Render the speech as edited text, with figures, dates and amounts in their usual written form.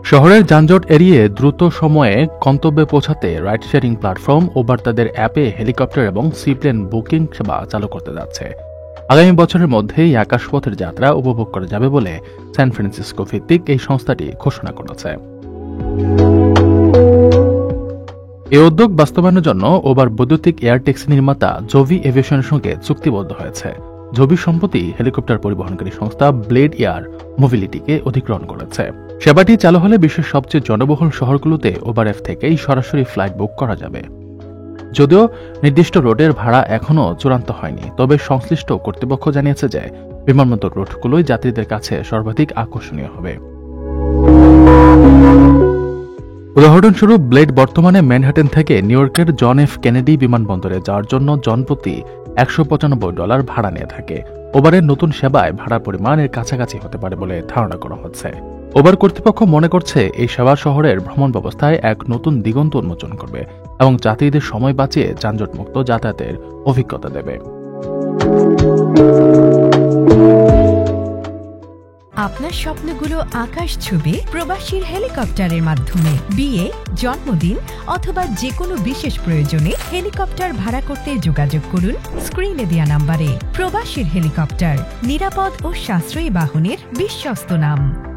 শহরের যানজট এড়িয়ে দ্রুত সময়ে গন্তব্যে পৌঁছাতে রাইড শেয়ারিং প্ল্যাটফর্ম উবার তাদের অ্যাপে হেলিকপ্টার এবং সিপ্লেন বুকিং সেবা চালু করতে যাচ্ছে। আগামী বছরের মধ্যেই আকাশপথের যাত্রা উপভোগ করা যাবে বলে সান ফ্রান্সিসকো ভিত্তিক এই সংস্থাটি ঘোষণা করেছে। এই উদ্যোগ বাস্তবায়নের জন্য উবার বৈদ্যুতিক এয়ার ট্যাক্সি নির্মাতা জোভি এভিয়েশনের সঙ্গে চুক্তিবদ্ধ হয়েছে। জোভি সম্প্রতি হেলিকপ্টার পরিবহনকারী সংস্থা ব্লেড এয়ার মোবিলিটিকে অধিগ্রহণ করেছে। সেবাটি চালু হলে বিশ্বের সবচেয়ে জনবহুল শহরগুলোতে উবার অ্যাপ থেকেই সরাসরি ফ্লাইট বুক করা যাবে। যদিও নির্দিষ্ট রুটের ভাড়া এখনও চূড়ান্ত হয়নি, তবে সংশ্লিষ্ট কর্তৃপক্ষ জানিয়েছে যে বিমানবন্দর রুটগুলোই যাত্রীদের কাছে সর্বাধিক আকর্ষণীয় হবে। উদাহরণস্বরূপ, ব্লেড বর্তমানে ম্যানহাটেন থেকে নিউ ইয়র্কের জন এফ কেনেডি বিমানবন্দরে যাওয়ার জন্য জনপ্রতি $195 ভাড়া নিয়ে থাকে। উবারের নতুন সেবায় ভাড়ার পরিমাণ এর কাছাকাছি হতে পারে বলে ধারণা করা হচ্ছে। উবার কর্তৃপক্ষ মনে করছে এই সেবা শহরের ভ্রমণ ব্যবস্থায় এক নতুন দিগন্ত উন্মোচন করবে এবং যাত্রীদের সময় বাঁচিয়ে যানজটমুক্ত যাতায়াতের অভিজ্ঞতা দেবে। আপনার স্বপ্নগুলো আকাশ ছুবে প্রবাসীর হেলিকপ্টারের মাধ্যমে। বিয়ে, জন্মদিন অথবা যে কোনো বিশেষ প্রয়োজনে হেলিকপ্টার ভাড়া করতে যোগাযোগ করুন স্ক্রিনে দেয়া নাম্বারে। প্রবাসীর হেলিকপ্টার, নিরাপদ ও সাশ্রয়ী বাহনের বিশ্বস্ত নাম।